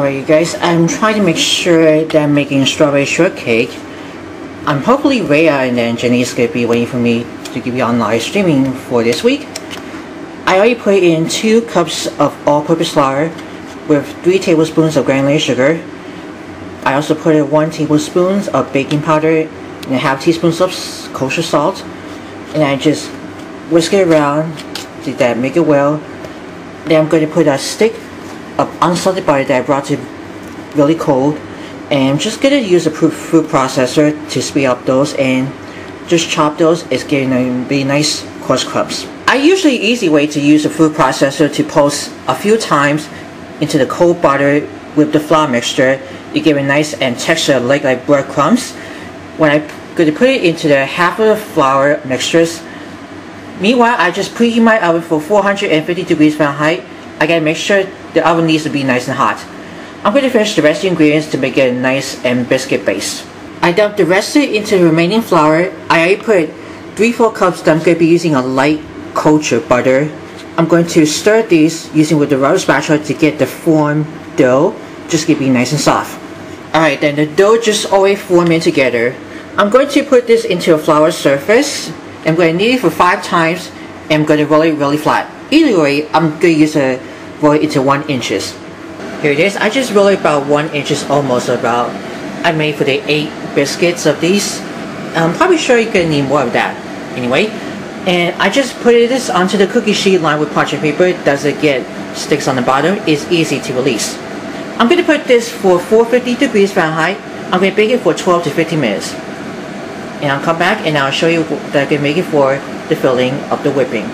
Alright you guys, I'm trying to make sure that I'm making strawberry shortcake. Hopefully Raya and Janine is going to be waiting for me to give you on live streaming for this week. I already put in 2 cups of all-purpose flour with 3 tablespoons of granulated sugar. I also put in 1 tablespoon of baking powder and ½ teaspoon of kosher salt, and I just whisk it around to that, make it well. Then I'm going to put a stick of unsalted butter that I brought to really cold, and I'm just going to use a food processor to speed up those and just chop those. It's getting to be nice coarse crumbs. I usually easy way to use a food processor to pulse a few times into the cold butter with the flour mixture. You get a nice and texture like breadcrumbs. When I'm going to put it into the half of the flour mixtures, meanwhile I just preheat my oven for 450 degrees Fahrenheit. I gotta make sure the oven needs to be nice and hot. I'm going to finish the rest of the ingredients to make it a nice and biscuit base. I dumped the rest of it into the remaining flour. I already put 3/4 cups that I'm going to be using a light kosher butter. I'm going to stir these using with the rubber spatula to get the form dough, just to be nice and soft. Alright, then the dough just already formed in together. I'm going to put this into a flour surface. I'm going to knead it for 5 times and I'm going to roll it really flat. Either way, I'm going to use a roll it into 1 inches. Here it is. I just roll it about 1 inches, almost about. I made for the 8 biscuits of these. I'm probably sure you're going to need more of that. Anyway, and I just put this onto the cookie sheet lined with parchment paper. It doesn't get sticks on the bottom. It's easy to release. I'm going to put this for 450 degrees Fahrenheit. I'm going to bake it for 12 to 15 minutes. And I'll come back and I'll show you that I can make it for the filling of the whipping.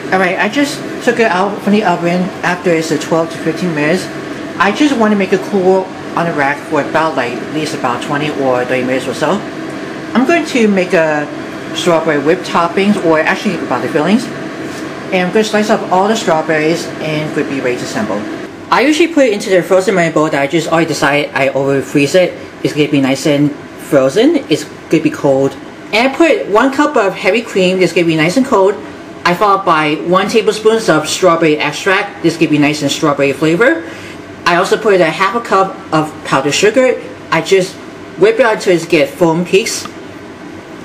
Alright, I just took it out from the oven after it's 12 to 15 minutes. I just want to make it cool on the rack for about at least about 20 or 30 minutes or so. I'm going to make a strawberry whip toppings, or actually about the fillings. And I'm going to slice up all the strawberries and could be ready to assemble. I usually put it into the frozen meringue bowl that I just already decided I over freeze it. It's going to be nice and frozen. It's going to be cold. And I put 1 cup of heavy cream. It's going to be nice and cold. I followed by 1 tablespoon of strawberry extract. This gives me nice and strawberry flavor. I also put a ½ cup of powdered sugar. I just whip it until it gets foam peaks.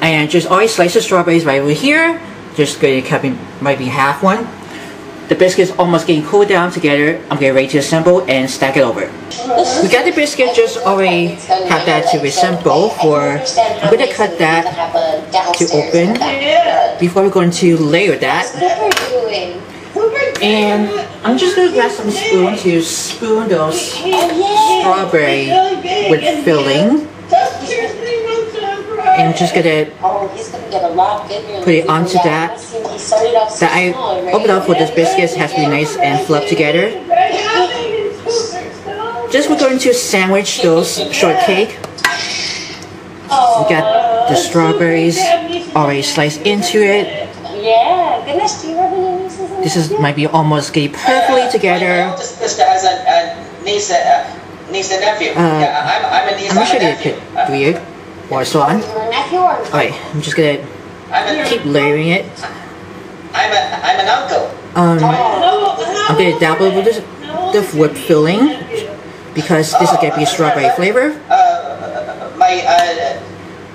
And just always slice the strawberries right over here. Just going to cut maybe half one. The biscuits almost getting cooled down together. I'm getting ready to assemble and stack it over. We got the biscuit just already have that to resemble for. I'm going to cut that to open before we're going to layer that. And I'm just going to grab some spoon to spoon those strawberry with filling. And I'm just going to put it onto that. That I open up for this biscuits has to be nice and fluffed together. Just we're going to sandwich those shortcake. We got the strawberries already sliced into it. This might be almost getting perfectly together. I'm not sure they could do it or so on. Alright, I'm just gonna keep layering it. I'm an uncle. I'm gonna dabble with the whipped filling because this is gonna be strawberry flavor.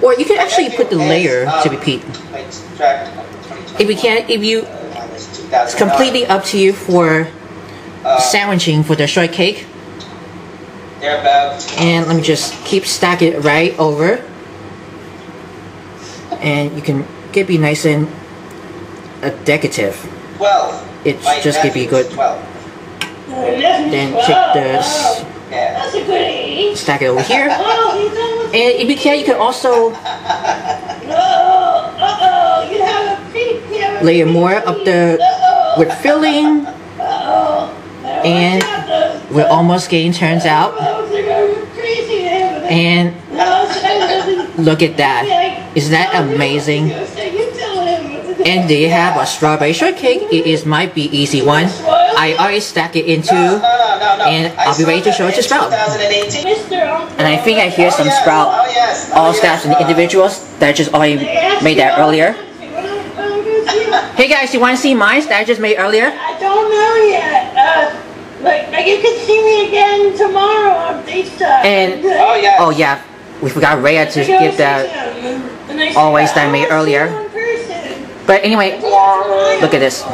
Or you can actually put the layer to repeat. If you can't, it's completely up to you for sandwiching for the shortcake. And let me just keep stacking it right over. And you can be nice and decorative. It's just gonna be good. Then take this, stack it over here. And if you can, you can also layer more of the with filling. And we're almost getting turns out. And look at that. Isn't that amazing? And there you have a strawberry shortcake. It might be easy one. I already stacked it into, and I'll be ready to show it to Sprout. And I think I hear some Sprout all staffs and individuals that just already made that earlier. Hey guys, you want to see mine that I just made earlier? I don't know yet. Like you can see me again tomorrow on FaceTime. And Oh yeah. oh yeah, we forgot Raya to give that always that I made earlier. But anyway, look at this.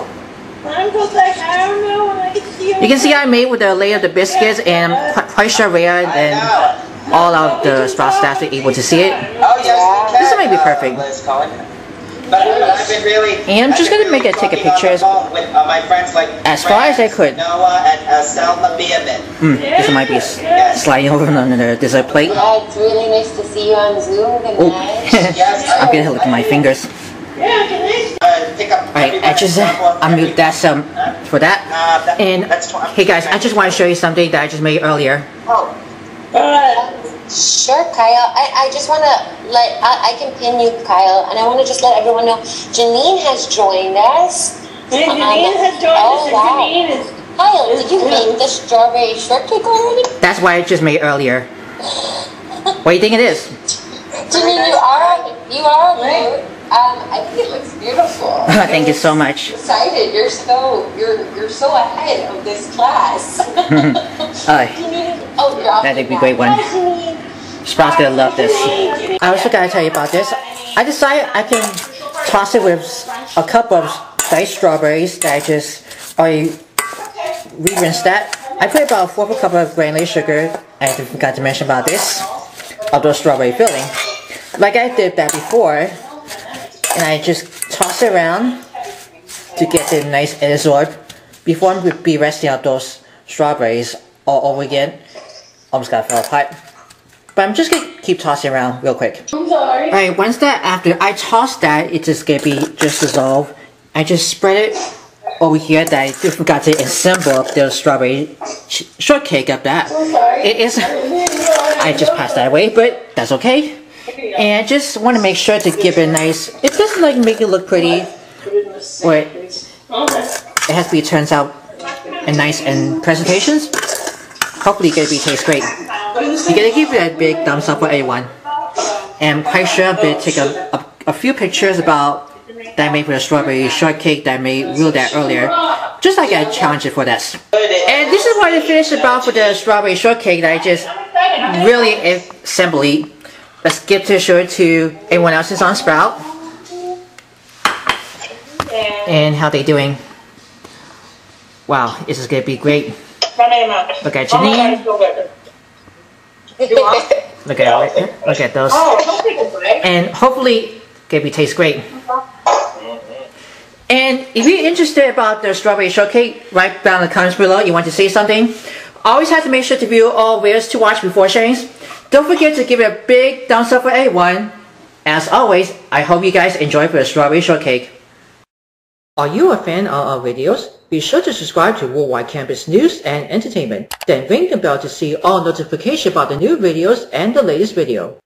You can see I made with the layer of the biscuits, and I'm quite sure Raya and all of the straw staff are able to see it. Oh yes. This might be perfect. But I've been really. And I'm just gonna take a picture with my friends like as far as I could. Noah and Selma Beeman. This might be sliding over on the dessert plate. Yeah, it's really nice to see you on Zoom. Good night. I'm gonna look at my fingers. Alright, I moved that for that. And hey guys, I just want to show you something that I just made earlier. Sure, Kyle. I just want to I can pin you, Kyle, and I want to just let everyone know Janine has joined us. Janine has joined us. Wow. Janine is. Kyle, did you make the strawberry shortcake already? That's what I just made earlier. What do you think it is? Janine, you are good. I think it looks beautiful. Thank you so much. Excited. You're so ahead of this class. That'd be a great one. Sprout's gonna love this. I also gotta tell you about this. I decided I can toss it with a cup of diced strawberries that I just already re-rinsed that. I put about 1/4 cup of granulated sugar. I forgot to mention about this, of those strawberry filling. Like I did that before. And I just toss it around to get it nice and absorbed before I'm going to be resting out those strawberries all over again. Almost got to fall apart. But I'm just going to keep tossing around real quick. I'm sorry. Alright, once that, after I toss that, it's just going to be just dissolved. I just spread it over here that I forgot to assemble the strawberry shortcake of that. It is, I just passed that away, but that's okay. And I just want to make sure to give it a nice, it doesn't like make it look pretty, or it has to be, turns out a nice and presentations. Hopefully it's going to taste great. You're going to give it a big thumbs up for everyone. And I'm quite sure I'm going to take a few pictures about that I made for the strawberry shortcake that I made real that earlier. Just like I challenged it for this. And this is what I finished about for the strawberry shortcake that I just really assembled. Let's give to show it to everyone else who's on Sprout. And how they doing? Wow, this is gonna be great. Look at Janine. Look at those. And hopefully gonna taste great. And if you're interested about the strawberry shortcake, write down in the comments below you want to say something. Always have to make sure to view all videos to watch before sharing. Don't forget to give it a big thumbs up for everyone. As always, I hope you guys enjoy the strawberry shortcake. Are you a fan of our videos? Be sure to subscribe to Worldwide Campus News and Entertainment. Then ring the bell to see all notifications about the new videos and the latest video.